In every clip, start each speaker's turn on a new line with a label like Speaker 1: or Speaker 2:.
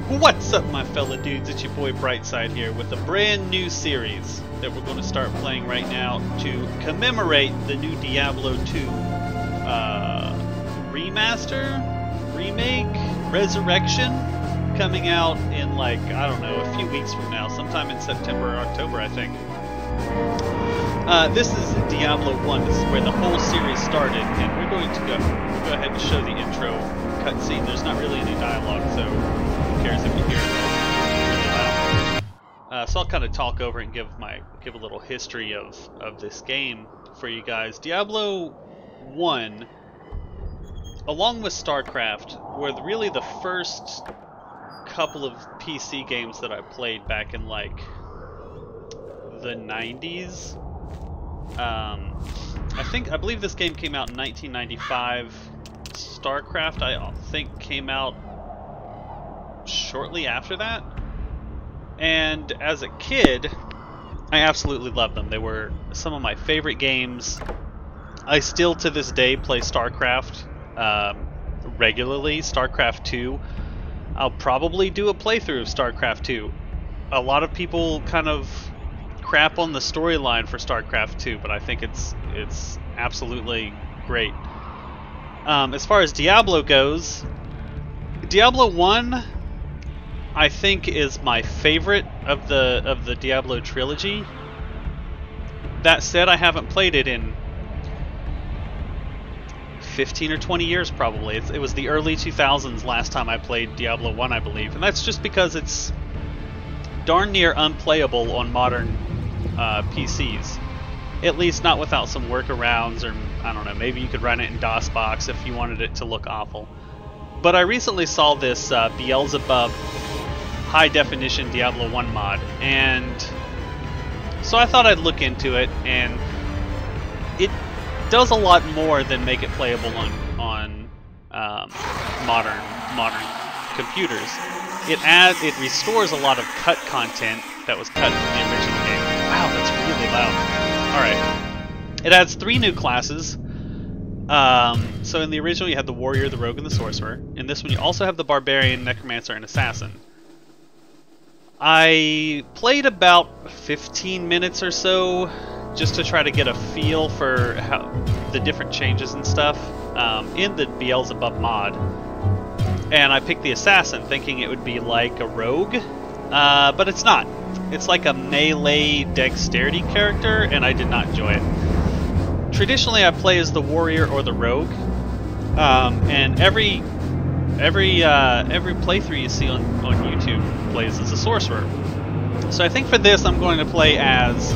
Speaker 1: What's up, my fellow dudes? It's your boy Brightside here with a brand new series that we're going to start playing right now to commemorate the new Diablo 2 remaster, remake, Resurrection, coming out in like, I don't know, a few weeks from now, sometime in September or October, I think. This is Diablo 1, this is where the whole series started, and we're going to go ahead and show the intro cutscene. There's not really any dialogue, so who cares if you hear it? It's really loud. So I'll kind of talk over and give a little history of this game for you guys. Diablo 1, along with StarCraft, were really the first couple of PC games that I played back in like the 90s. I believe this game came out in 1995. StarCraft, I think, came out shortly after that. And as a kid, I absolutely loved them. They were some of my favorite games. I still, to this day, play StarCraft regularly. StarCraft 2. I'll probably do a playthrough of StarCraft 2. A lot of people kind of crap on the storyline for StarCraft 2, but I think it's absolutely great. As far as Diablo goes, Diablo 1 I think is my favorite of the Diablo trilogy. That said, I haven't played it in 15 or 20 years probably. It was the early 2000s last time I played Diablo 1, I believe, and that's just because it's darn near unplayable on modern PCs. At least not without some workarounds, or I don't know, maybe you could run it in DOSBox if you wanted it to look awful. But I recently saw this Belzebub high definition Diablo 1 mod, and so I thought I'd look into it, and it does a lot more than make it playable on modern computers. It restores a lot of cut content that was cut from the original game. Wow, that's really loud. Alright. It adds 3 new classes. So in the original you had the Warrior, the Rogue, and the Sorcerer. In this one you also have the Barbarian, Necromancer, and Assassin. I played about 15 minutes or so just to try to get a feel for how the different changes and stuff in the Beelzebub mod. And I picked the Assassin thinking it would be like a Rogue, but it's not. It's like a melee dexterity character, and I did not enjoy it. Traditionally, I play as the Warrior or the Rogue, and every playthrough you see on YouTube plays as a Sorcerer. So I think for this, I'm going to play as.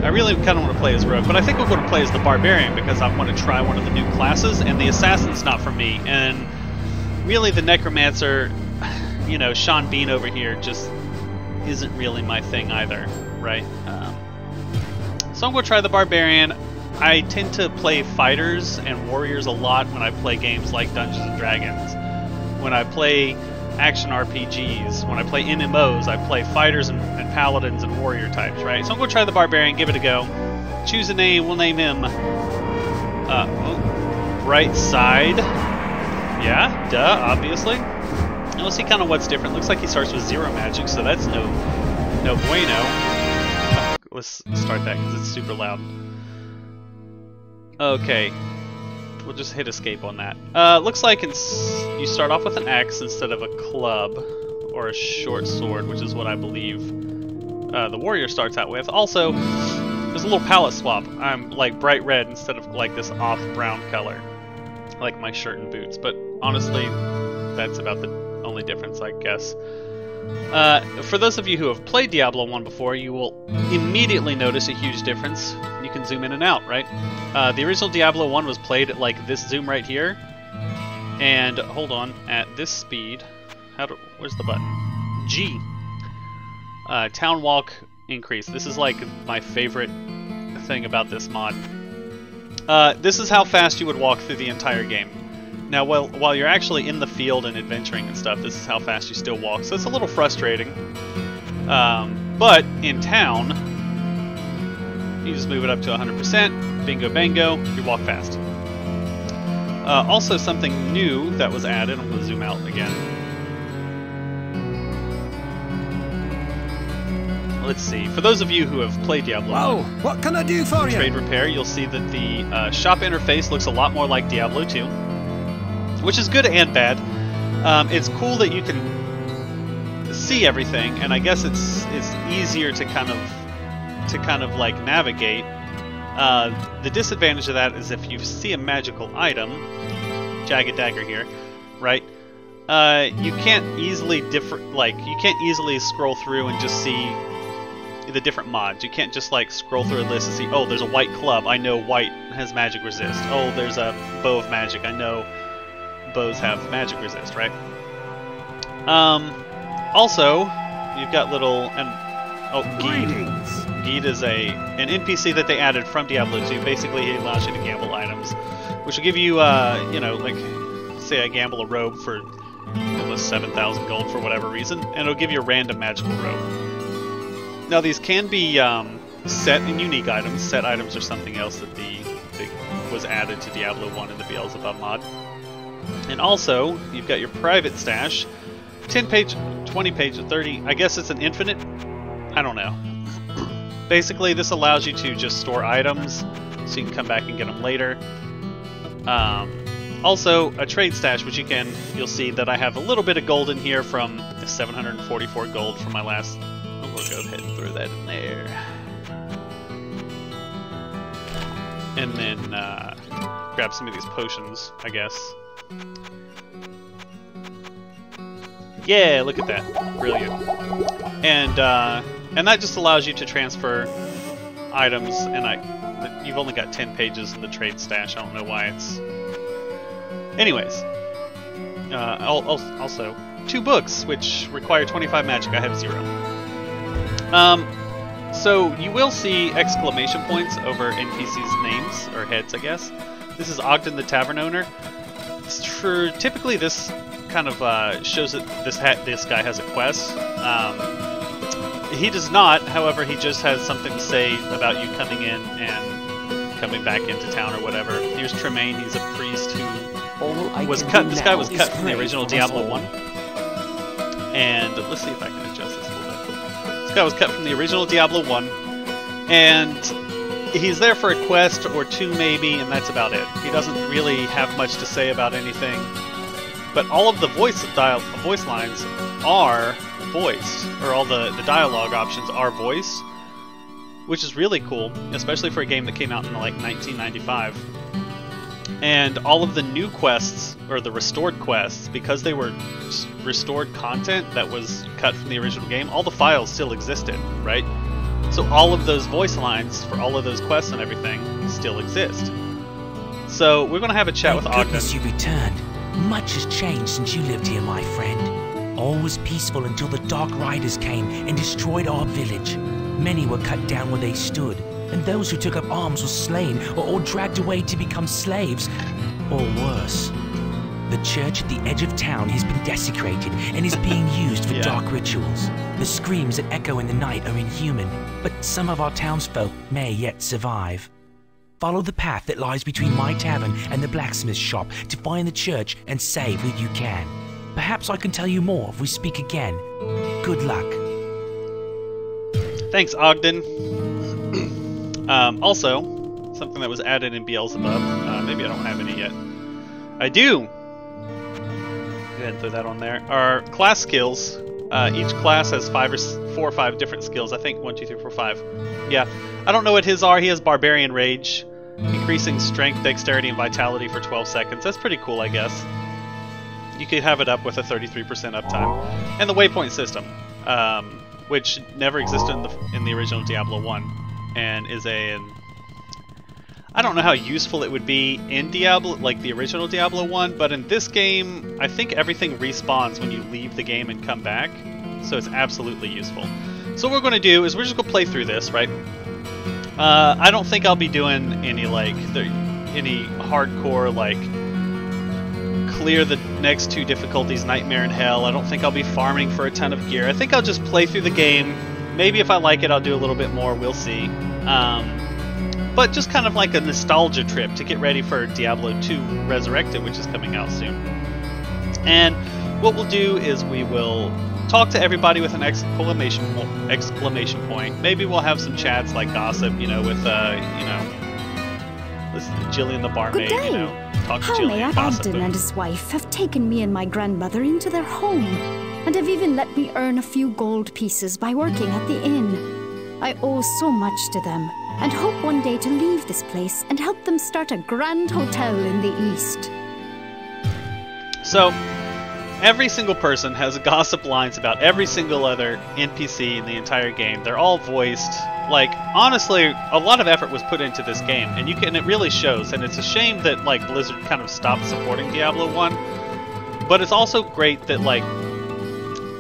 Speaker 1: I really kind of want to play as Rogue, but I think I'm going to play as the Barbarian because I want to try one of the new classes, and the Assassin's not for me. And really, the Necromancer, you know, Sean Bean over here just isn't really my thing either, right? So I'm going to try the Barbarian. I tend to play fighters and warriors a lot when I play games like Dungeons & Dragons. When I play action RPGs, when I play MMOs, I play fighters and paladins and warrior types, right? So I'm going to try the Barbarian, give it a go. Choose a name, we'll name him Brightside. Yeah, duh, obviously. And we'll see kind of what's different. Looks like he starts with 0 magic, so that's no bueno. Let's start that because it's super loud. Okay, we'll just hit escape on that. Looks like you start off with an axe instead of a club or a short sword, which is what I believe the warrior starts out with. Also, there's a little palette swap. I'm like bright red instead of like this off brown color, like my shirt and boots. But honestly, that's about the only difference, I guess. For those of you who have played Diablo 1 before, you will immediately notice a huge difference. You can zoom in and out, right? The original Diablo 1 was played at like this zoom right here, and hold on, at this speed. Where's the button? G. Town walk increase. This is like my favorite thing about this mod. This is how fast you would walk through the entire game. Now, while you're actually in the field and adventuring and stuff, this is how fast you still walk, so it's a little frustrating. But in town, you just move it up to 100%, bingo bango, you walk fast. Also something new that was added, I'm going to zoom out again, let's see. For those of you who have played Diablo 1,
Speaker 2: what can I do for you?
Speaker 1: Trade Repair, you'll see that the shop interface looks a lot more like Diablo 2, which is good and bad. It's cool that you can see everything, and I guess it's easier to kind of like navigate. The disadvantage of that is if you see a magical item, Jagged Dagger here, right? You can't easily scroll through and just see the different mods. You can't just like scroll through a list and see, oh, there's a white club. I know white has magic resist. Oh, there's a bow of magic. I know bows have magic resist, right? Also, you've got little Geed is an NPC that they added from Diablo 2. Basically, he allows you to gamble items, which will give you, you know, like, say I gamble a robe for almost 7,000 gold for whatever reason, and it'll give you a random magical robe. Now, these can be set and unique items. Set items are something else that was added to Diablo 1 in the Belzebub mod. And also, you've got your private stash, 10 page, 20 page, 30. I guess it's an infinite. I don't know. Basically, this allows you to just store items, so you can come back and get them later. Also, a trade stash, which you'll see that I have a little bit of gold in here from 744 gold from my last. Oh, we'll go ahead and throw that in there. And then grab some of these potions, I guess. Yeah, look at that. Brilliant. And that just allows you to transfer items, and you've only got 10 pages in the trade stash. I don't know why it's... Anyways. Also, 2 books, which require 25 magic. I have 0. So, you will see exclamation points over NPCs' names, or heads, I guess. This is Ogden the Tavern Owner. It's true. Typically, this kind of shows that this guy has a quest. He does not, however, he just has something to say about you coming in and coming back into town or whatever. Here's Tremaine, he's a priest who was cut. This guy was cut from the original Diablo 1. And let's see if I can adjust this a little bit. This guy was cut from the original Diablo 1, and he's there for a quest or 2 maybe, and that's about it. He doesn't really have much to say about anything. But all of the voice lines are voiced, or all the dialogue options are voiced, which is really cool, especially for a game that came out in like 1995. And all of the new quests, or the restored quests, because they were restored content that was cut from the original game, all the files still existed, right? So all of those voice lines for all of those quests and everything still exist. So we're going to have a chat with Ogden.
Speaker 3: You returned. Much has changed since you lived here, my friend. All was peaceful until the Dark Riders came and destroyed our village. Many were cut down where they stood, and those who took up arms were slain or dragged away to become slaves, or worse. The church at the edge of town has been desecrated and is being used for dark rituals. The screams that echo in the night are inhuman, but some of our townsfolk may yet survive. Follow the path that lies between my tavern and the blacksmith shop to find the church and save what you can. Perhaps I can tell you more if we speak again. Good luck.
Speaker 1: Thanks, Ogden. Also, something that was added in Beelzebub. Maybe I don't have any yet. I do! Go ahead and throw that on there. Our class skills. Each class has 4 or 5 different skills. I think 1, 2, 3, 4, 5. Yeah. I don't know what his are. He has Barbarian Rage, increasing strength, dexterity, and vitality for 12 seconds. That's pretty cool, I guess. You could have it up with a 33% uptime. And the waypoint system, which never existed in the original Diablo 1, and is I don't know how useful it would be in Diablo, like the original Diablo 1, but in this game, I think everything respawns when you leave the game and come back, so it's absolutely useful. So what we're going to do is we're just going to play through this, right? I don't think I'll be doing any hardcore, like, clear the next 2 difficulties, Nightmare and Hell. I don't think I'll be farming for a ton of gear. I think I'll just play through the game. Maybe if I like it, I'll do a little bit more. We'll see. But just kind of like a nostalgia trip to get ready for Diablo 2 Resurrected, which is coming out soon. And what we'll do is we will talk to everybody with an exclamation point. Maybe we'll have some chats like gossip, you know, with with Jillian the barmaid, you know, talk to Jillian, gossip.
Speaker 2: Ogden and his wife have taken me and my grandmother into their home, and have even let me earn a few gold pieces by working at the inn. I owe so much to them, and hope one day to leave this place and help them start a grand hotel in the east.
Speaker 1: So, every single person has gossip lines about every single other NPC in the entire game. They're all voiced. Like, honestly, a lot of effort was put into this game, and it really shows. And it's a shame that like Blizzard kind of stopped supporting Diablo 1. But it's also great that like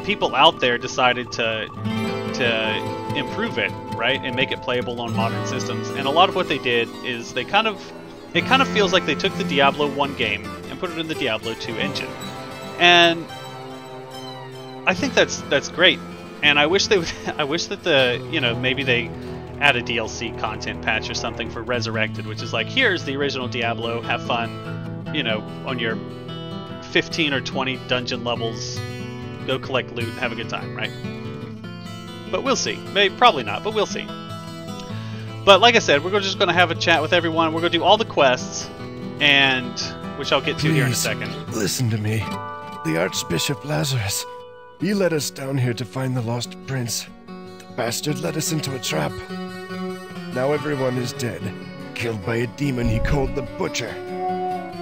Speaker 1: people out there decided to improve it, right, and make it playable on modern systems. And a lot of what they did is it kind of feels like they took the Diablo 1 game and put it in the Diablo 2 engine. And I think that's great. And I wish that maybe they add a DLC content patch or something for Resurrected, which is like, here's the original Diablo, have fun, you know, on your 15 or 20 dungeon levels, go collect loot, have a good time, right? But we'll see. Probably not, but we'll see. But like I said, we're just going to have a chat with everyone. We're going to do all the quests, and which I'll get to here in a second.
Speaker 4: Listen to me. The Archbishop Lazarus. He led us down here to find the lost prince. The bastard led us into a trap. Now everyone is dead, killed by a demon he called the Butcher.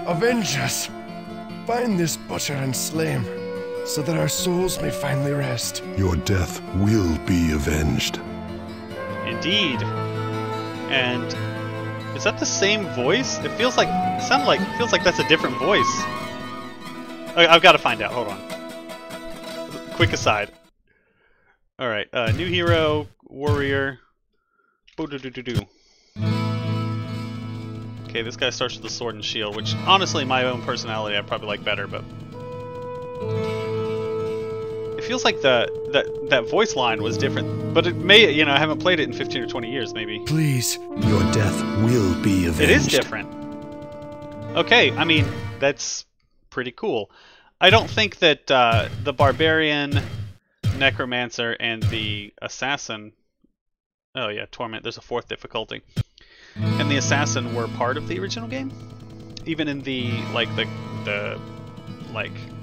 Speaker 4: Avenge us! Find this Butcher and slay him, so that our souls may finally rest.
Speaker 5: Your death will be avenged.
Speaker 1: Indeed. And is that the same voice? It feels like that's a different voice. Okay, I've got to find out. Hold on. Quick aside. All right, new hero, warrior. Okay, this guy starts with a sword and shield, which honestly, my own personality, I probably like better, but it feels like that voice line was different. But it may, you know, I haven't played it in 15 or 20 years, maybe.
Speaker 4: Please.
Speaker 5: Your death will be avenged.
Speaker 1: It is different. Okay, I mean, that's pretty cool. I don't think that the Barbarian, Necromancer, and the Assassin... Oh yeah, Torment, there's a 4th difficulty. And the Assassin were part of the original game? Even in the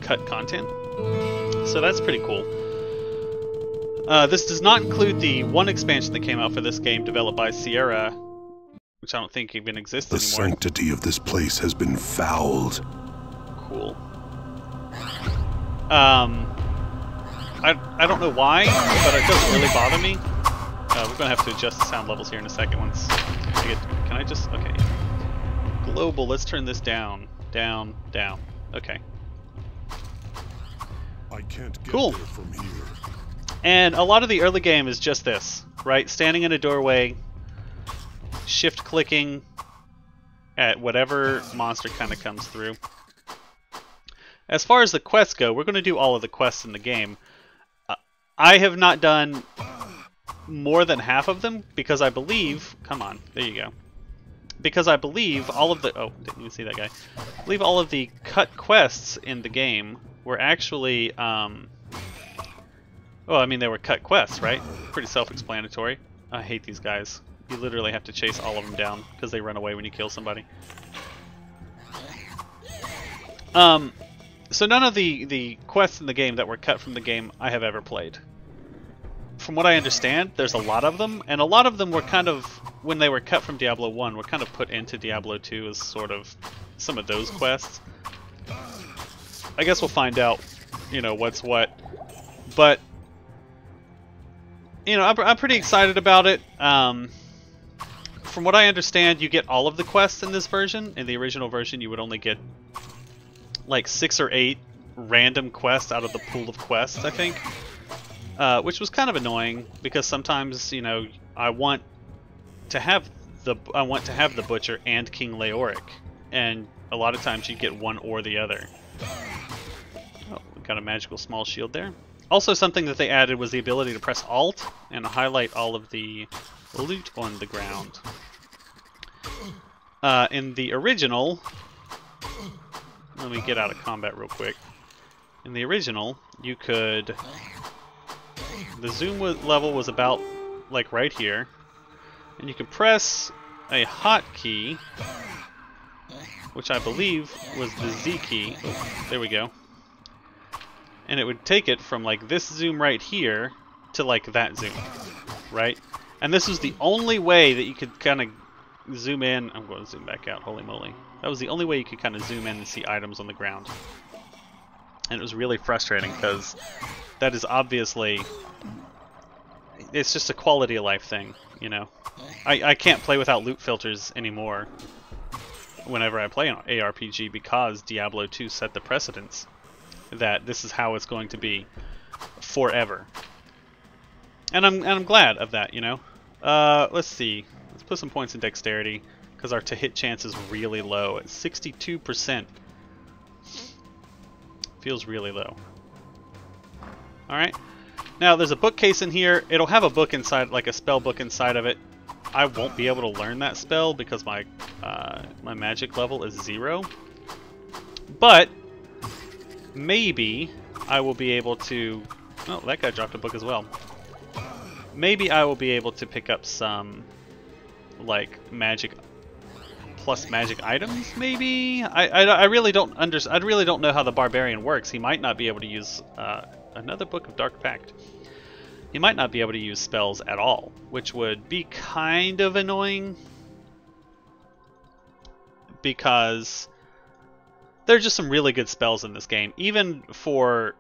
Speaker 1: cut content? So that's pretty cool. This does not include the one expansion that came out for this game developed by Sierra, which I don't think even exists anymore.
Speaker 5: The sanctity of this place has been fouled.
Speaker 1: Cool. I don't know why, but it doesn't really bother me. We're gonna have to adjust the sound levels here in a second once I get... Can I just... Okay. Global, let's turn this down. Down, down. Okay.
Speaker 5: I can't get
Speaker 1: cool.
Speaker 5: there from here.
Speaker 1: And a lot of the early game is just this, right? Standing in a doorway, shift clicking at whatever monster kind of comes through. As far as the quests go, we're going to do all of the quests in the game. I have not done more than half of them because I believe... Come on, there you go. Because I believe all of the... Oh, didn't even see that guy. I believe all of the cut quests in the game were actually... well, I mean, they were cut quests, right? Pretty self-explanatory. I hate these guys. You literally have to chase all of them down because they run away when you kill somebody. So none of the quests in the game that were cut from the game I have ever played. From what I understand, there's a lot of them, and a lot of them were kind of, when they were cut from Diablo 1, were kind of put into Diablo 2 as sort of some of those quests. I guess we'll find out, you know, what's what. But, you know, I'm pretty excited about it. From what I understand, you get all of the quests in this version. In the original version, you would only get like 6 or 8 random quests out of the pool of quests, I think. Which was kind of annoying because sometimes, you know, I want to have the Butcher and King Leoric, and a lot of times you get one or the other. Oh, we got a magical small shield there. Also, something that they added was the ability to press Alt and highlight all of the loot on the ground. In the original, let me get out of combat real quick. In the original, you could The zoom level was about like right here, and you can press a hotkey, which I believe was the Z key. Oh, there we go. And it would take it from like this zoom right here to like that zoom, right? And this was the only way that you could kind of zoom in. I'm going to zoom back out, holy moly. That was the only way you could kind of zoom in and see items on the ground. And it was really frustrating because that is obviously, it's just a quality of life thing, you know. I can't play without loot filters anymore whenever I play an ARPG because Diablo 2 set the precedence that this is how it's going to be forever. And I'm glad of that, you know. Let's see. Let's put some points in dexterity because our to-hit chance is really low at 62%. Feels really low. Alright. Now, there's a bookcase in here. It'll have a book inside, like a spell book inside of it. I won't be able to learn that spell because my my magic level is 0. But maybe I will be able to... Oh, that guy dropped a book as well. Maybe I will be able to pick up some, like, magic plus magic items. Maybe I really don't I really don't know how the Barbarian works. He might not be able to use another book of Dark Pact. He might not be able to use spells at all, which would be kind of annoying because there are just some really good spells in this game, even for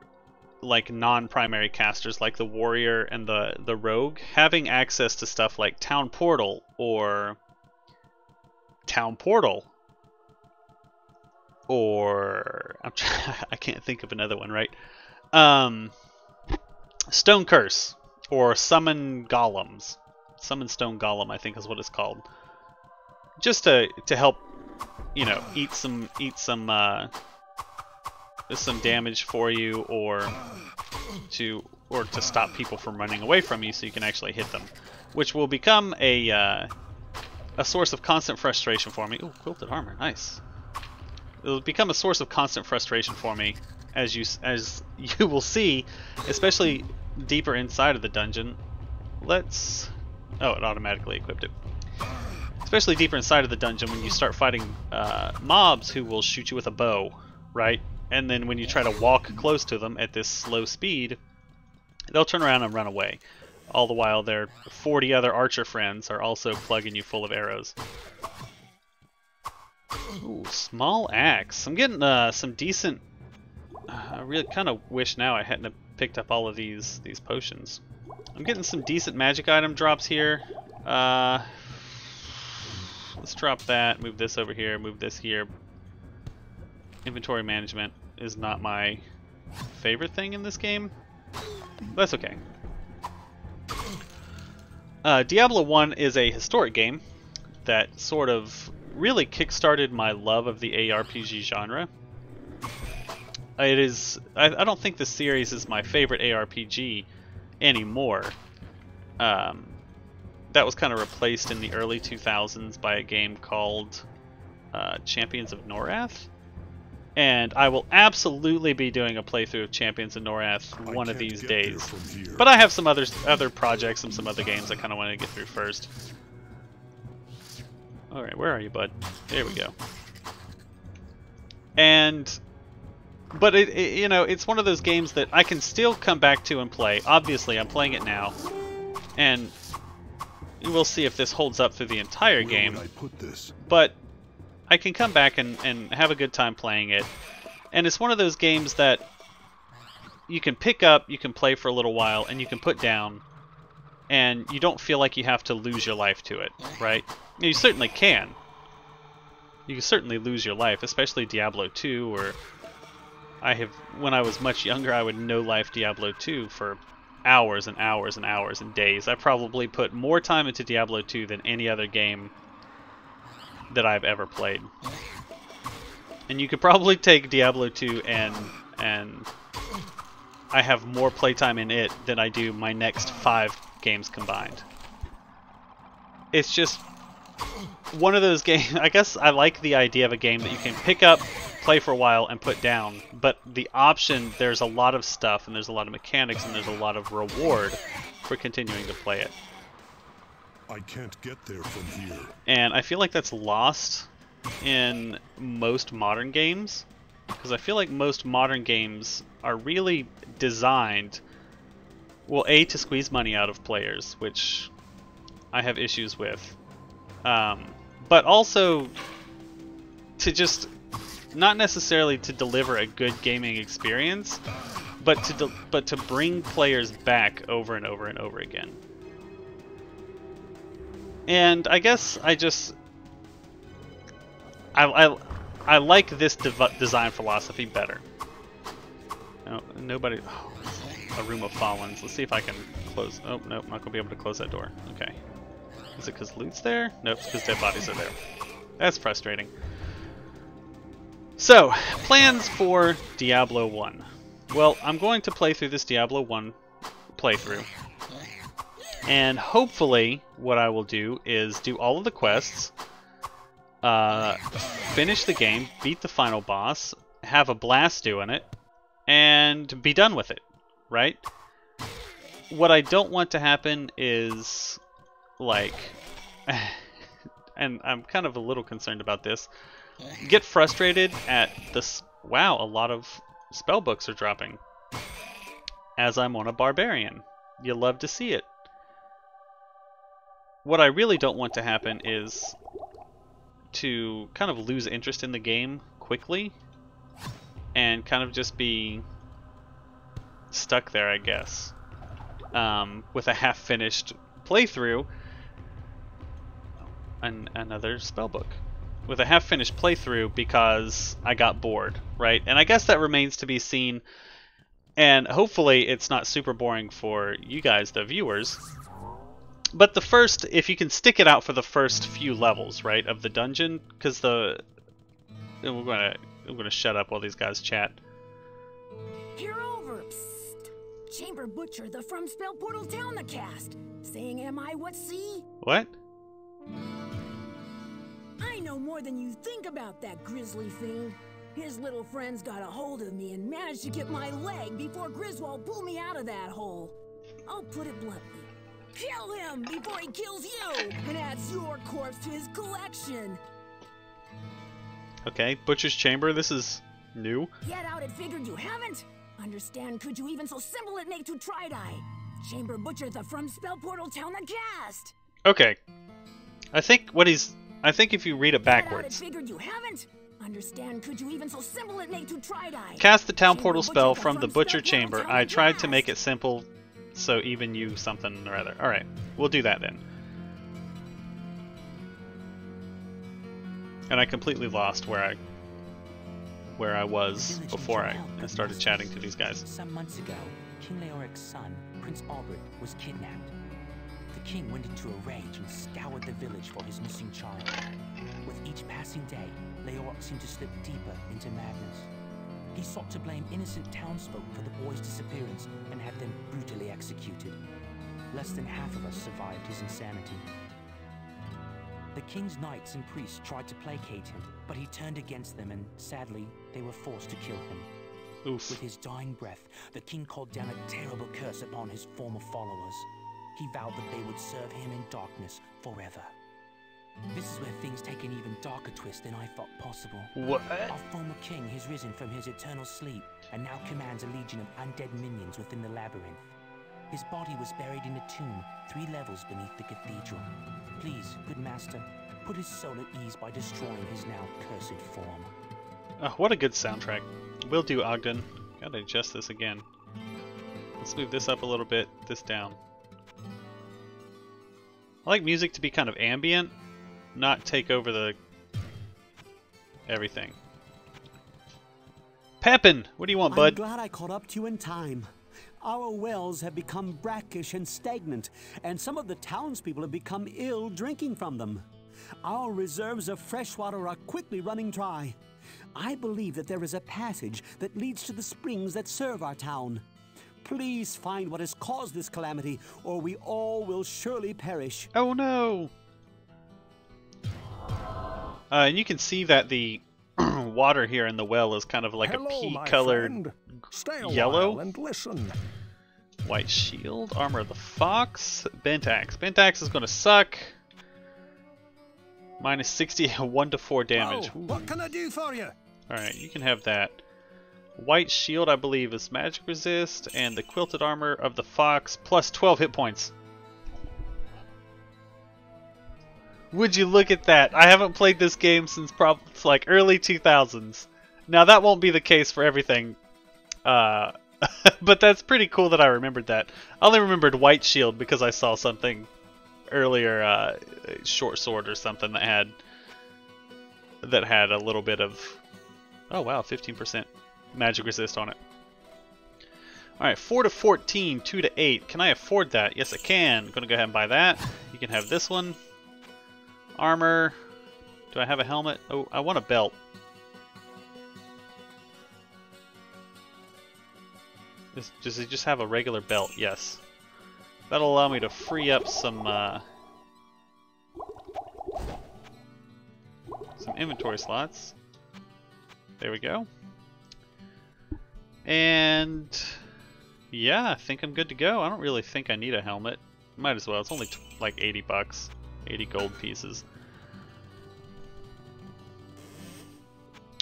Speaker 1: like non-primary casters like the warrior and the rogue. Having access to stuff like Town Portal or I can't think of another one, right? Stone Curse or Summon Golems. Summon Stone Golem, I think is what it's called. Just to help, you know, eat some damage for you, or to stop people from running away from you so you can actually hit them, which will become a source of constant frustration for me. Ooh, quilted armor, nice. It'll become a source of constant frustration for me, as you will see, especially deeper inside of the dungeon. Oh, it automatically equipped it. Especially deeper inside of the dungeon when you start fighting mobs who will shoot you with a bow, right? And then when you try to walk close to them at this slow speed, they'll turn around and run away. All the while their 40 other archer friends are also plugging you full of arrows. Ooh, small axe. I'm getting some decent... I really kind of wish now I hadn't have picked up all of these potions. I'm getting some decent magic item drops here. Let's drop that, move this over here, move this here. Inventory management is not my favorite thing in this game. But that's okay. Diablo 1 is a historic game that sort of really kickstarted my love of the ARPG genre. It is... I don't think the series is my favorite ARPG anymore. That was kind of replaced in the early 2000s by a game called Champions of Norath. And I will absolutely be doing a playthrough of Champions of Norath one of these days. But I have some other projects and some other games I kind of want to get through first. Alright, where are you, bud? There we go. But you know, it's one of those games that I can still come back to and play. Obviously, I'm playing it now. And we'll see if this holds up through the entire game. But I can come back and have a good time playing it. And it's one of those games that you can pick up, you can play for a little while, and you can put down, and you don't feel like you have to lose your life to it, right? You certainly can. You can certainly lose your life, especially Diablo 2, or when I was much younger, I would no-life Diablo 2 for hours and hours and hours and days. I probably put more time into Diablo 2 than any other game that I've ever played. And you could probably take Diablo 2 and I have more playtime in it than I do my next 5 games combined. It's just one of those games. I guess I like the idea of a game that you can pick up, play for a while and put down. But the option, there's a lot of stuff, and there's a lot of mechanics, and there's a lot of reward for continuing to play it.
Speaker 5: I can't get there from here.
Speaker 1: And I feel like that's lost in most modern games, because I feel like most modern games are really designed, well, A, to squeeze money out of players, which I have issues with, but also to just, not necessarily to deliver a good gaming experience, but to bring players back over and over and over again. And I guess I like this design philosophy better. Nobody. Oh, a room of Fallens. Let's see if I can close. Oh nope, not gonna be able to close that door. Okay. Is it because loot's there? Nope, it's because dead bodies are there. That's frustrating. So, plans for Diablo 1. Well, I'm going to play through this Diablo 1 playthrough. And hopefully, what I will do is do all of the quests, finish the game, beat the final boss, have a blast doing it, and be done with it, right? What I don't want to happen is, like, and I'm kind of a little concerned about this, get frustrated at this. Wow, a lot of spell books are dropping as I'm on a Barbarian. You love to see it. What I really don't want to happen is to kind of lose interest in the game quickly and kind of just be stuck there, I guess, with a half-finished playthrough. Another spellbook. With a half-finished playthrough because I got bored, right? And I guess that remains to be seen, and hopefully it's not super boring for you guys, the viewers. But the first, if you can stick it out for the first few levels, right, of the dungeon, because I'm gonna shut up while these guys chat.
Speaker 6: Peer over. Psst. Chamber Butcher, the from Spell Portal Town the cast. Saying, am I what see?
Speaker 1: What?
Speaker 6: I know more than you think about that grisly thing. His little friends got a hold of me and managed to get my leg before Griswold pulled me out of that hole. I'll put it bluntly. Kill him before he kills you and adds your corpse to his collection.
Speaker 1: Okay, Butcher's Chamber, this is new.
Speaker 6: Get out it figured you haven't? Understand could you even so simple it make to try-die? Chamber Butcher the from Spell Portal Town the cast.
Speaker 1: Okay. I think if you read it backwards.
Speaker 6: Get out it figured you haven't? Understand could you even so simple it make to try-die?
Speaker 1: Cast the town portal spell from the Butcher Chamber. I tried to make it simple, so even you something or other. Alright, we'll do that then. And I completely lost where I was before I started chatting to these guys.
Speaker 3: Some months ago, King Leoric's son, Prince Albert, was kidnapped. The king went into a rage and scoured the village for his missing child. With each passing day, Leoric seemed to slip deeper into madness. He sought to blame innocent townsfolk for the boy's disappearance and had them brutally executed. Less than half of us survived his insanity. The king's knights and priests tried to placate him, but he turned against them and, sadly, they were forced to kill him.
Speaker 1: Oof.
Speaker 3: With his dying breath, the king called down a terrible curse upon his former followers. He vowed that they would serve him in darkness forever. This is where things take an even darker twist than I thought possible.
Speaker 1: What?
Speaker 3: Our former king has risen from his eternal sleep and now commands a legion of undead minions within the labyrinth. His body was buried in a tomb 3 levels beneath the cathedral. Please, good master, put his soul at ease by destroying his now cursed form.
Speaker 1: What a good soundtrack. Will do, Ogden. Gotta adjust this again. Let's move this up a little bit, this down. I like music to be kind of ambient, not take over the everything. Pepin, what do you want, bud?
Speaker 7: I'm glad I caught up to you in time. Our wells have become brackish and stagnant, and some of the townspeople have become ill drinking from them. Our reserves of fresh water are quickly running dry. I believe that there is a passage that leads to the springs that serve our town. Please find what has caused this calamity, or we all will surely perish.
Speaker 1: Oh no! And you can see that the water here in the well is kind of like
Speaker 5: Hello,
Speaker 1: a
Speaker 5: my
Speaker 1: pea-colored
Speaker 5: friend. Stay a
Speaker 1: yellow.
Speaker 5: while and listen.
Speaker 1: White shield, armor of the fox, bent axe. Bent axe is going to suck. Minus 60, 1 to 4 damage.
Speaker 5: Oh, what can I do for you?
Speaker 1: Alright, you can have that. White shield, I believe, is magic resist, and the quilted armor of the fox plus 12 hit points. Would you look at that? I haven't played this game since probably like early 2000s. Now that won't be the case for everything, but that's pretty cool that I remembered that. I only remembered White Shield because I saw something earlier, short sword or something that had a little bit of, oh wow, 15% magic resist on it. Alright, 4 to 14, 2 to 8. Can I afford that? Yes, I can. I'm gonna go ahead and buy that. You can have this one. Armor. Do I have a helmet? Oh, I want a belt. Does it just have a regular belt? Yes. That'll allow me to free up some inventory slots. There we go. And yeah, I think I'm good to go. I don't really think I need a helmet. Might as well. It's only like 80 bucks. 80 gold pieces.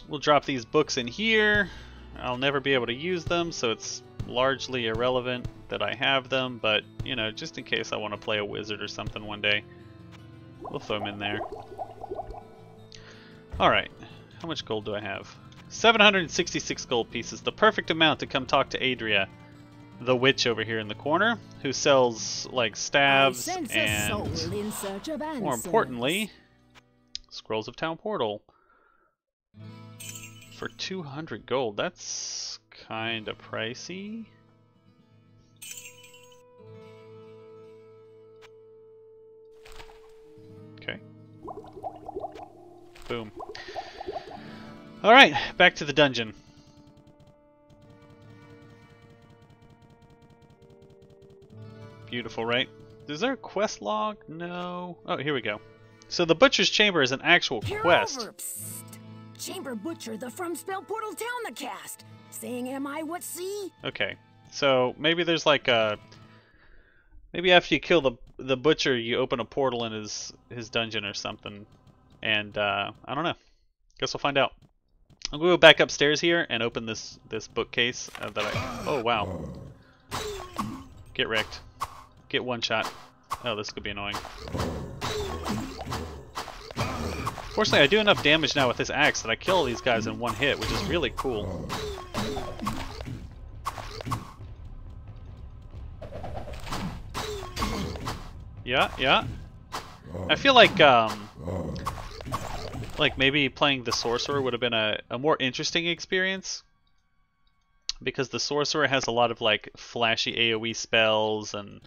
Speaker 1: We'll drop these books in here. I'll never be able to use them, so it's largely irrelevant that I have them, but you know, just in case I want to play a wizard or something one day, we'll throw them in there. Alright, how much gold do I have? 766 gold pieces, the perfect amount to come talk to Adria, the witch over here in the corner, who sells like staves and, more importantly, Scrolls of Town Portal for 200 gold. That's kind of pricey. Okay. Boom. Alright, back to the dungeon. Beautiful, right? Is there a quest log? No. Oh, here we go. So the Butcher's Chamber is an actual quest.
Speaker 6: Over. Psst. Chamber Butcher, the From Spell Portal Town the cast. Saying am I what see?
Speaker 1: Okay. So maybe there's like a... Maybe after you kill the Butcher, you open a portal in his dungeon or something. And, I don't know. Guess we'll find out. I'm going to go back upstairs here and open this bookcase that I... Oh, wow. Get wrecked. Get one shot. Oh, this could be annoying. Fortunately, I do enough damage now with this axe that I kill these guys in one hit, which is really cool. Yeah, yeah. I feel like maybe playing the Sorcerer would have been a more interesting experience, because the Sorcerer has a lot of like flashy AoE spells and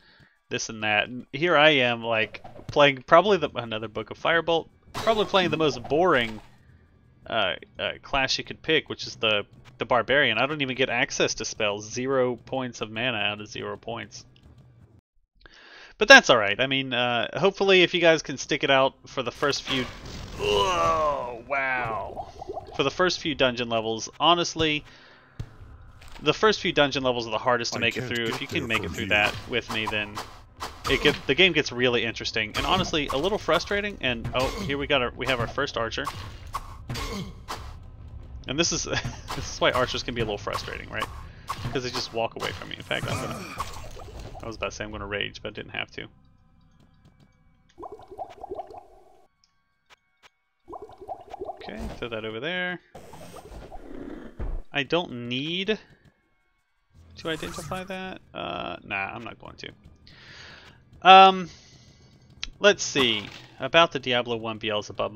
Speaker 1: this and that. And here I am like playing probably another Book of Firebolt, probably playing the most boring class you could pick, which is the Barbarian. I don't even get access to spells. 0 points of mana out of 0 points. But that's alright. I mean, hopefully if you guys can stick it out for the first few... Oh, wow. For the first few dungeon levels, honestly, the first few dungeon levels are the hardest to make it through. If you can make it through that with me, then the game gets really interesting. And honestly, a little frustrating. And oh, here we have our first archer. And this is why archers can be a little frustrating, right? Because they just walk away from me. In fact, I was about to say I'm gonna rage, but I didn't have to. Okay, throw that over there. I don't need to identify that. Nah, I'm not going to. Let's see about the Diablo 1 Belzebub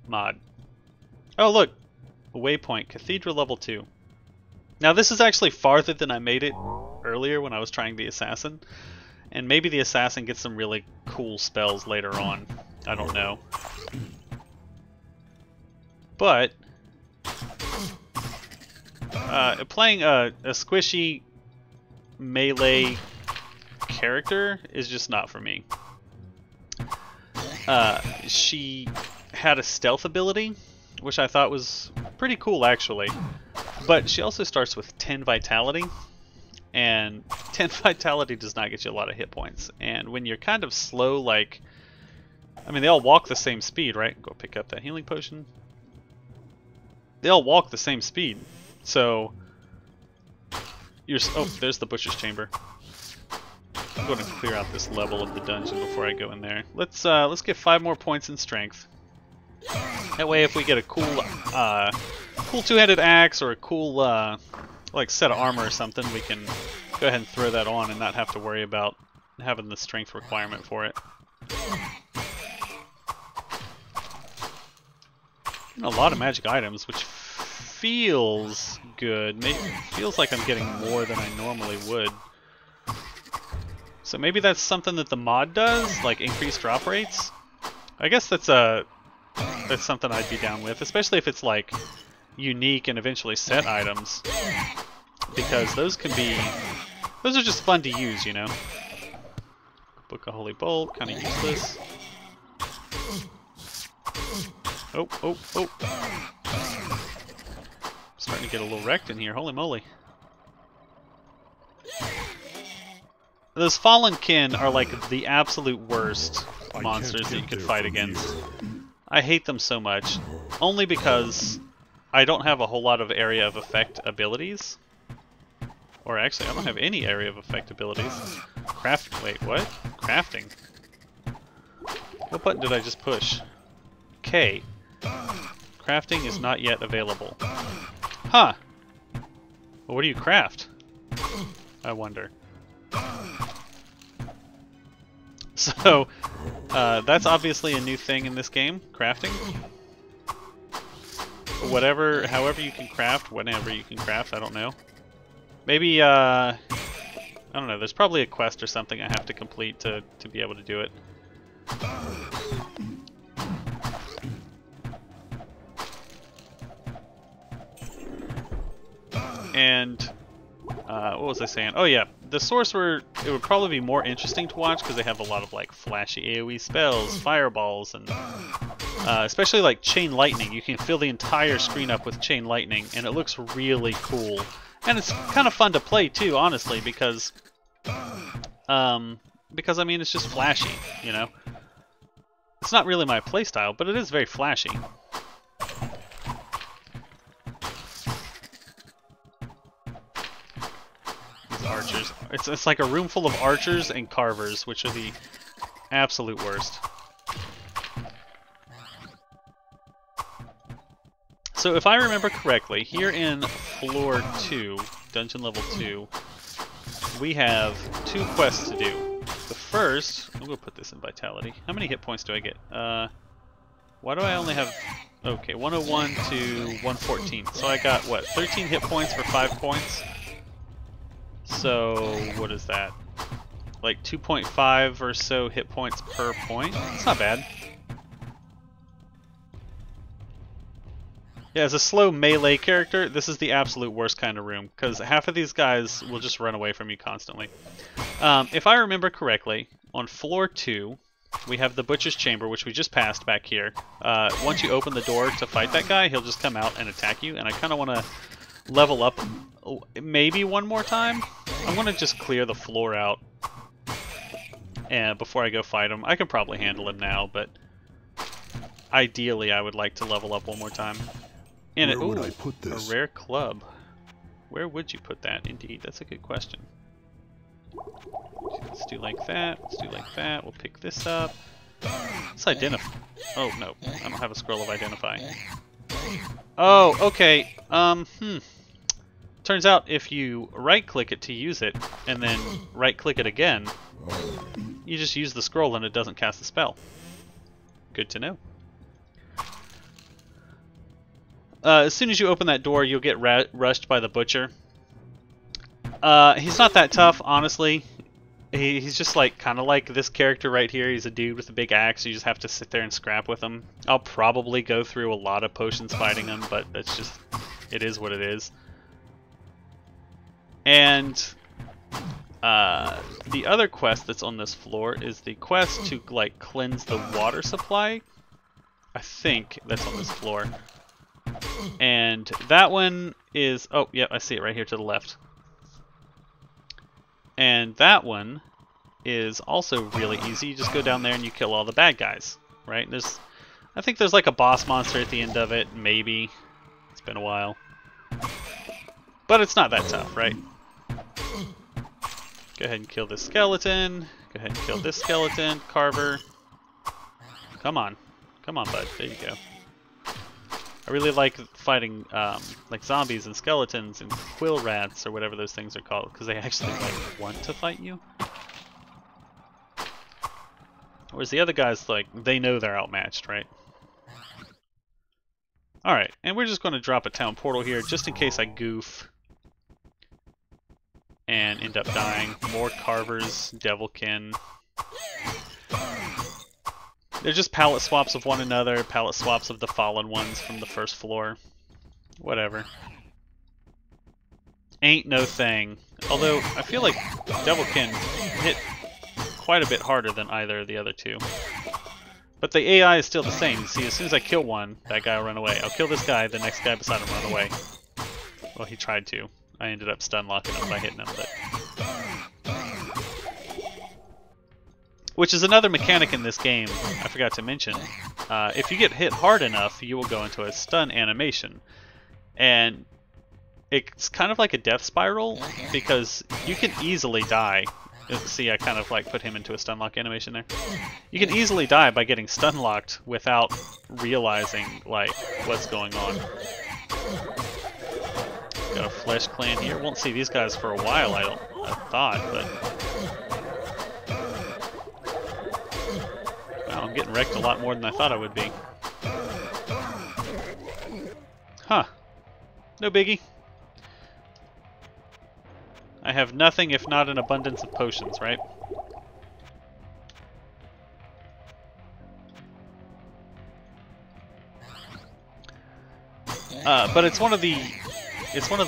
Speaker 1: mod. Oh look, a waypoint, Cathedral level 2. Now this is actually farther than I made it earlier when I was trying the Assassin, and maybe the Assassin gets some really cool spells later on. I don't know. But playing a squishy melee character is just not for me. She had a stealth ability, which I thought was pretty cool actually. But she also starts with 10 vitality, and 10 vitality does not get you a lot of hit points. And when you're kind of slow, like, I mean, they all walk the same speed, right? Go pick up that healing potion. They all walk the same speed, so you're. Oh, there's the butcher's chamber. I'm going to clear out this level of the dungeon before I go in there. Let's get 5 more points in strength. That way, if we get a cool two-handed axe or a cool like set of armor or something, we can go ahead and throw that on and not have to worry about having the strength requirement for it. A lot of magic items, which feels good. Maybe feels like I'm getting more than I normally would. So maybe that's something that the mod does, like increase drop rates. I guess that's something I'd be down with, especially if it's like unique and eventually set items, because those are just fun to use, you know. Book of Holy Bolt, kind of useless. Oh, oh, oh. Starting to get a little wrecked in here, holy moly. Those fallen kin are like the absolute worst monsters that you could fight against. I hate them so much, only because I don't have a whole lot of area of effect abilities. Or actually, I don't have any area of effect abilities. Wait, what? Crafting? What button did I just push? K. Crafting is not yet available. Huh. Well, what do you craft? I wonder. So, that's obviously a new thing in this game, crafting. However you can craft, whenever you can craft, I don't know. Maybe, I don't know, there's probably a quest or something I have to complete to be able to do it. And, what was I saying? Oh yeah, the sorcerer, it would probably be more interesting to watch because they have a lot of like flashy AoE spells, fireballs, and especially like chain lightning. You can fill the entire screen up with chain lightning, and it looks really cool. And it's kind of fun to play too, honestly, because I mean it's just flashy, you know. It's not really my playstyle, but it is very flashy. Archers. It's like a room full of archers and carvers, which are the absolute worst. So if I remember correctly, here in floor 2, dungeon level 2, we have 2 quests to do. The first, I'm going to put this in vitality. How many hit points do I get? Why do I only have... Okay, 101 to 114. So I got, what, 13 hit points for 5 points? So, what is that? Like 2.5 or so hit points per point? It's not bad. Yeah, as a slow melee character, this is the absolute worst kind of room, because half of these guys will just run away from you constantly. If I remember correctly, on floor 2, we have the Butcher's Chamber, which we just passed back here. Once you open the door to fight that guy, he'll just come out and attack you, and I kind of want to level up maybe one more time. I want to just clear the floor out before I go fight him. I can probably handle him now, but ideally I would like to level up one more time. And
Speaker 5: where would I put this?
Speaker 1: A rare club. Where would you put that? Indeed, that's a good question. Let's do like that. Let's do like that. We'll pick this up. Let's identify. Oh no, I don't have a scroll of identify. Oh, okay. Turns out if you right-click it to use it, and then right-click it again, you just use the scroll and it doesn't cast the spell. Good to know. As soon as you open that door, you'll get rushed by the Butcher. He's not that tough, honestly. He's just like kind of like this character right here. He's a dude with a big axe. You just have to sit there and scrap with him. I'll probably go through a lot of potions fighting him, but that's just, it is what it is. And the other quest that's on this floor is the quest to like cleanse the water supply. I think that's on this floor. And that one is... Oh, yeah, I see it right here to the left. And that one is also really easy. You just go down there and you kill all the bad guys, right? I think there's like a boss monster at the end of it, maybe. It's been a while. But it's not that tough, right? Go ahead and kill this skeleton. Go ahead and kill this skeleton. Carver. Come on. Come on, bud. There you go. I really like fighting like zombies and skeletons and quill rats or whatever those things are called, because they actually like want to fight you. Whereas the other guys, like, they know they're outmatched, right? Alright, and we're just going to drop a town portal here just in case I goof and end up dying. More carvers, devilkin. They're just palette swaps of one another, palette swaps of the fallen ones from the first floor. Whatever. Ain't no thing. Although, I feel like devilkin hit quite a bit harder than either of the other two. But the AI is still the same. You see, as soon as I kill one, that guy will run away. I'll kill this guy, the next guy beside him run away. Well, he tried to. I ended up stun locking him by hitting him, but... Which is another mechanic in this game I forgot to mention. If you get hit hard enough, you will go into a stun animation. And it's kind of like a death spiral, because you can easily die. See, I kind of like put him into a stun lock animation there. You can easily die by getting stun locked without realizing like what's going on. Got a flesh clan here. Won't see these guys for a while, I thought, but wow, I'm getting wrecked a lot more than I thought I would be. Huh. No biggie. I have nothing if not an abundance of potions, right? But it's one of the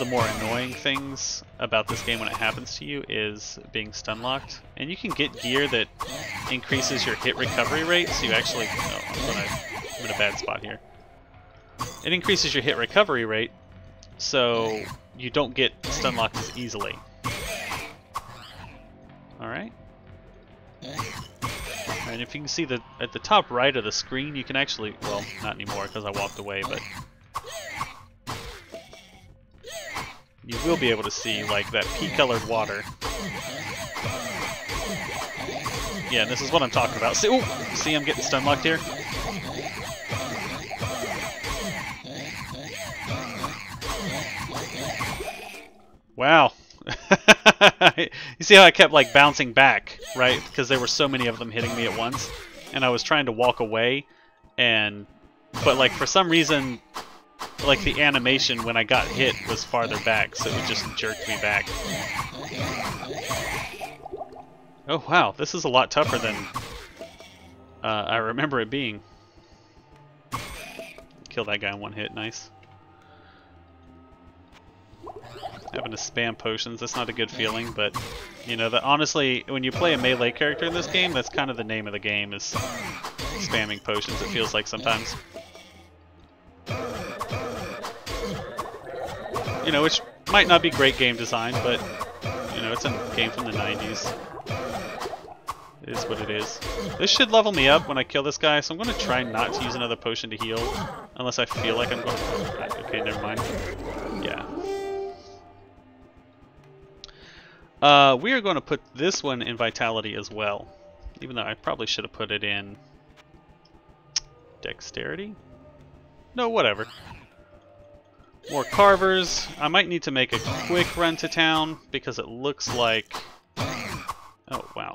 Speaker 1: more annoying things about this game when it happens to you is being stun locked. And you can get gear that increases your hit recovery rate, so you actually... Oh, I'm in a bad spot here. It increases your hit recovery rate, so you don't get stun locked as easily. Alright. And if you can see at the top right of the screen, you can actually... Well, not anymore because I walked away, but... You will be able to see, like, that pea-colored water. Yeah, this is what I'm talking about. See, ooh, see I'm getting stun locked here? Wow. You see how I kept like bouncing back, right? Because there were so many of them hitting me at once, and I was trying to walk away, but like for some reason, like the animation when I got hit was farther back, so it just jerked me back. Oh wow, this is a lot tougher than I remember it being. Kill that guy in one hit, nice. Having to spam potions, that's not a good feeling, but you know that honestly, when you play a melee character in this game, that's kind of the name of the game, is spamming potions, it feels like sometimes. You know, which might not be great game design, but you know, it's a game from the 90s. It is what it is. This should level me up when I kill this guy, so I'm going to try not to use another potion to heal, unless I feel like I'm going to... Okay, never mind. Yeah. We are going to put this one in Vitality as well, even though I probably should have put it in Dexterity? No, whatever. More carvers. I might need to make a quick run to town, because it looks like... Oh, wow.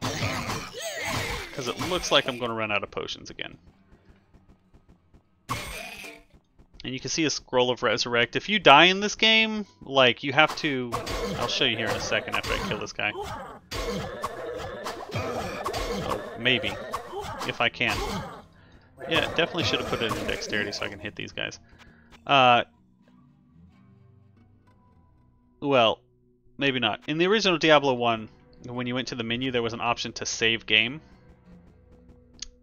Speaker 1: Because it looks like I'm going to run out of potions again. And you can see a scroll of Resurrect. If you die in this game, like, you have to... I'll show you here in a second after I kill this guy. Oh, maybe. If I can. Yeah, definitely should have put it in Dexterity so I can hit these guys. Well, maybe not. In the original Diablo 1, when you went to the menu, there was an option to save game.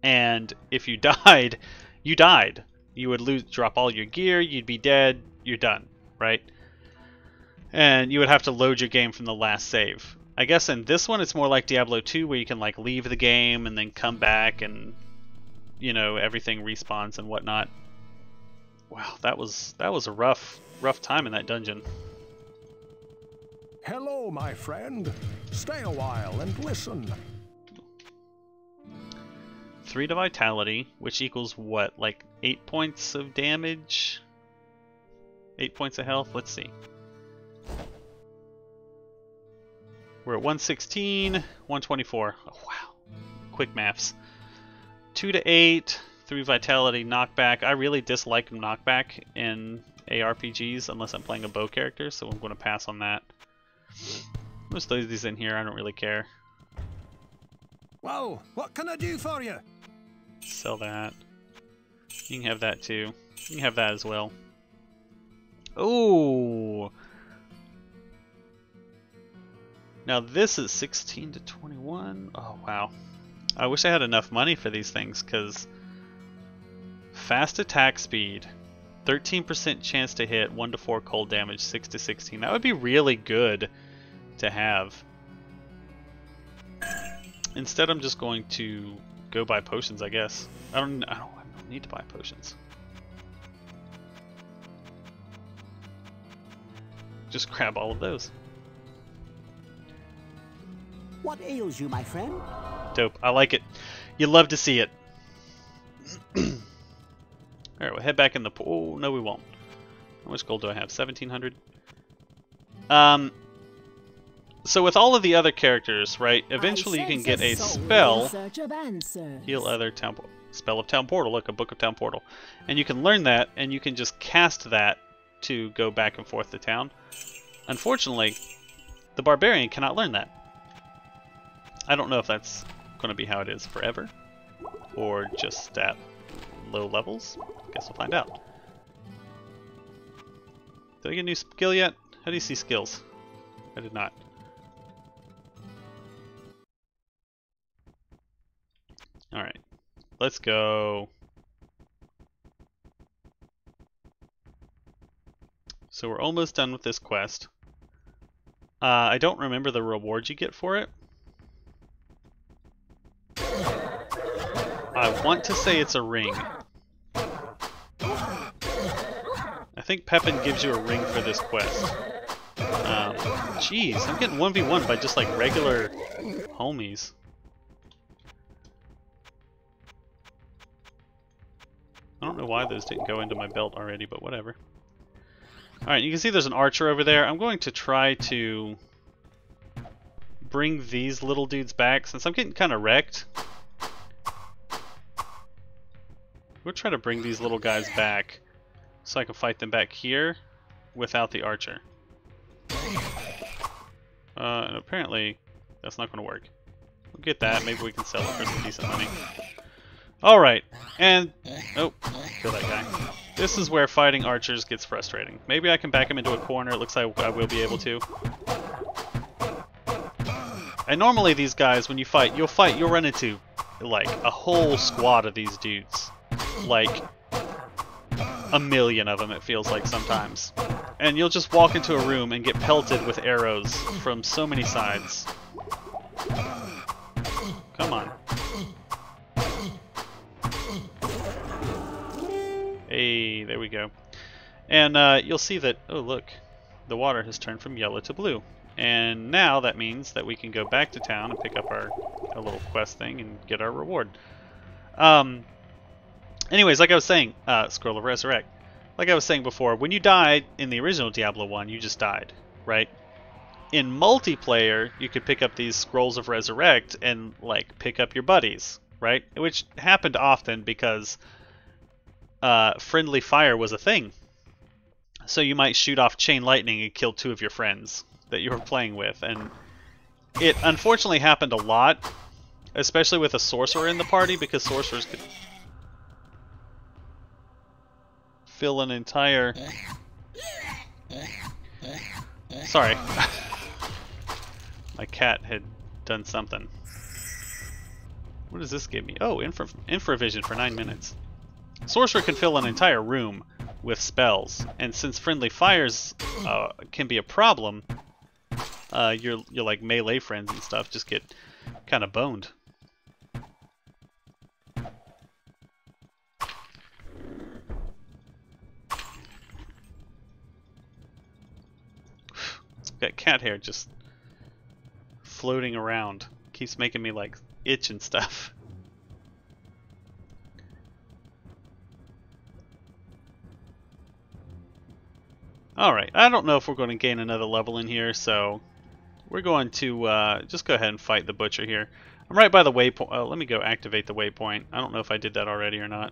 Speaker 1: And if you died, you died. You would drop all your gear, you'd be dead, you're done, right? And you would have to load your game from the last save. I guess in this one it's more like Diablo 2 where you can like leave the game and then come back and, you know, everything respawns and whatnot. Wow, that was a rough time in that dungeon.
Speaker 5: Hello, my friend. Stay a while and listen.
Speaker 1: 3 to vitality, which equals what, like 8 points of damage? 8 points of health? Let's see. We're at 116, 124. Oh, wow. Quick maths. 2 to 8, 3 vitality, knockback. I really dislike knockback in ARPGs unless I'm playing a bow character, so I'm going to pass on that. Let's throw these in here, I don't really care.
Speaker 5: Well, what can I do for you?
Speaker 1: Sell that. You can have that too. You can have that as well. Ooh! Now this is 16 to 21. Oh wow. I wish I had enough money for these things, because fast attack speed, 13% chance to hit, 1 to 4 cold damage, 6 to 16. That would be really good to have. Instead, I'm just going to go buy potions, I guess. I don't need to buy potions. Just grab all of those.
Speaker 7: What ails you, my friend?
Speaker 1: Dope. I like it. You love to see it. Alright, we'll head back in the pool. Oh, no, we won't. How much gold do I have? 1,700? So with all of the other characters, right, eventually you can get a spell. Heal other town portal. Spell of Town Portal. Look, a Book of Town Portal. And you can learn that, and you can just cast that to go back and forth to town. Unfortunately, the Barbarian cannot learn that. I don't know if that's going to be how it is forever, or just at low levels. Guess we'll find out. Did I get a new skill yet? How do you see skills? I did not. Alright, let's go. So we're almost done with this quest. I don't remember the reward you get for it. I want to say it's a ring. I think Pepin gives you a ring for this quest. Jeez, I'm getting 1v1 by just like regular homies. I don't know why those didn't go into my belt already, but whatever. Alright, you can see there's an archer over there. I'm going to try to bring these little dudes back since I'm getting kind of wrecked. We'll try to bring these little guys back so I can fight them back here without the archer. And apparently that's not going to work. We'll get that. Maybe we can sell it for some decent money. Alright, and... oh, kill that guy. This is where fighting archers gets frustrating. Maybe I can back him into a corner. It looks like I will be able to. And normally these guys, when you fight, you'll run into like a whole squad of these dudes. Like a million of them, it feels like sometimes. And you'll just walk into a room and get pelted with arrows from so many sides. Come on. Hey, there we go. And you'll see that, oh look, the water has turned from yellow to blue. And now that means that we can go back to town and pick up our little quest thing and get our reward. Anyways, like I was saying, Scroll of Resurrect. Like I was saying before, when you died in the original Diablo 1, you just died, right? In multiplayer, you could pick up these Scrolls of Resurrect and, like, pick up your buddies, right? Which happened often because friendly fire was a thing. So you might shoot off chain lightning and kill 2 of your friends that you were playing with. And it unfortunately happened a lot, especially with a sorcerer in the party, because sorcerers could fill an entire... Sorry. My cat had done something. What does this give me? Oh, infravision for 9 minutes. Sorcerer can fill an entire room with spells. And since friendly fires can be a problem, your like melee friends and stuff just get kind of boned. Got cat hair just floating around. Keeps making me like itch and stuff. Alright, I don't know if we're going to gain another level in here, so we're going to just go ahead and fight the butcher here. I'm right by the waypoint. Let me go activate the waypoint. I don't know if I did that already or not.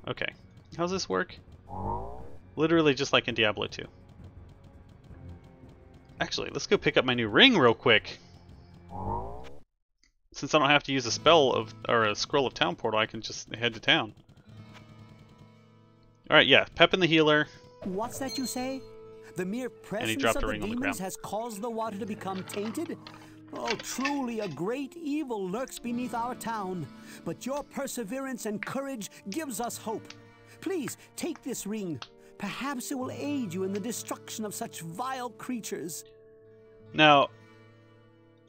Speaker 1: Okay. How's this work? Literally just like in Diablo 2. Actually, let's go pick up my new ring real quick. Since I don't have to use a spell of or a scroll of town portal, I can just head to town. Alright, yeah, Pepin the healer.
Speaker 7: What's that you say? The mere presence of the demons has caused the water to become tainted? Oh, truly a great evil lurks beneath our town. But your perseverance and courage gives us hope. Please, take this ring. Perhaps it will aid you in the destruction of such vile creatures.
Speaker 1: Now,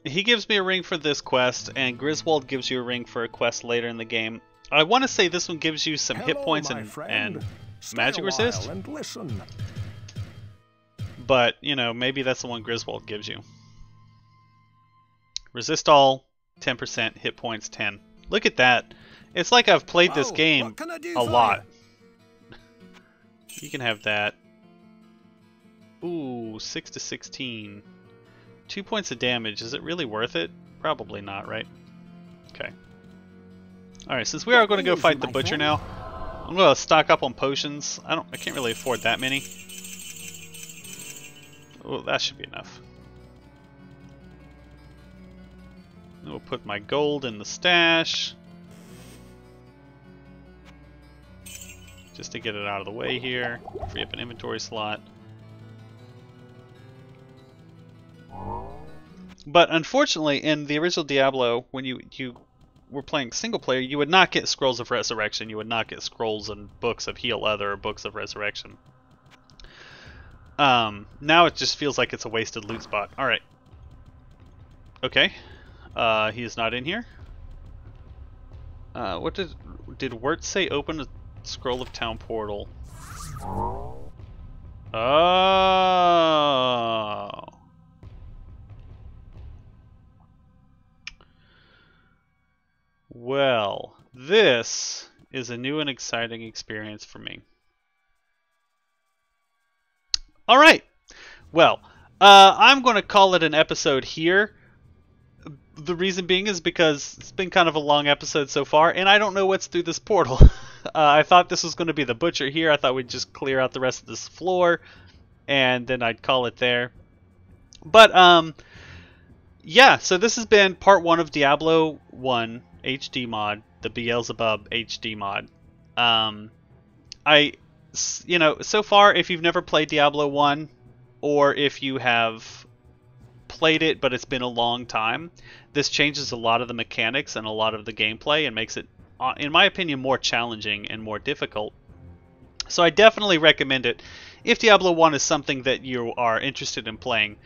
Speaker 1: he gives me a ring for this quest, and Griswold gives you a ring for a quest later in the game. I want to say this one gives you some hit points and magic resist.
Speaker 5: And listen.
Speaker 1: But, you know, maybe that's the one Griswold gives you. Resist all, 10%, hit points 10. Look at that. It's like I've played this game a lot. You can have that. Ooh, 6 to 16. 2 points of damage. Is it really worth it? Probably not, right? Okay. Alright, since we are going to go fight the butcher now, I'm going to stock up on potions. I can't really afford that many. Oh, that should be enough. We'll put my gold in the stash. Just to get it out of the way here. Free up an inventory slot. But unfortunately, in the original Diablo, when you were playing single player, you would not get scrolls of resurrection. You would not get scrolls and books of heal other or books of resurrection. Now it just feels like it's a wasted loot spot. Alright. Okay. He is not in here. What did Wirt say? Open a scroll of town portal. Oh. Well, this is a new and exciting experience for me. Alright. Well, I'm going to call it an episode here. The reason being is because it's been kind of a long episode so far, and I don't know what's through this portal. I thought this was going to be the butcher here. I thought we'd just clear out the rest of this floor, and then I'd call it there. But, yeah, so this has been part 1 of Diablo 1 HD mod, the Belzebub HD mod. You know, so far, if you've never played Diablo 1, or if you have played it but it's been a long time, this changes a lot of the mechanics and a lot of the gameplay and makes it, in my opinion, more challenging and more difficult. So I definitely recommend it if Diablo 1 is something that you are interested in playing.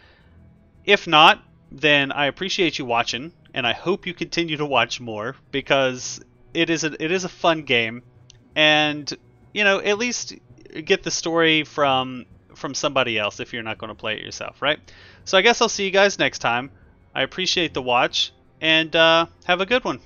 Speaker 1: If not, then I appreciate you watching, and I hope you continue to watch more, because it is a fun game, and you know, at least get the story from somebody else if you're not going to play it yourself, right? So I guess I'll see you guys next time. I appreciate the watch, and have a good one.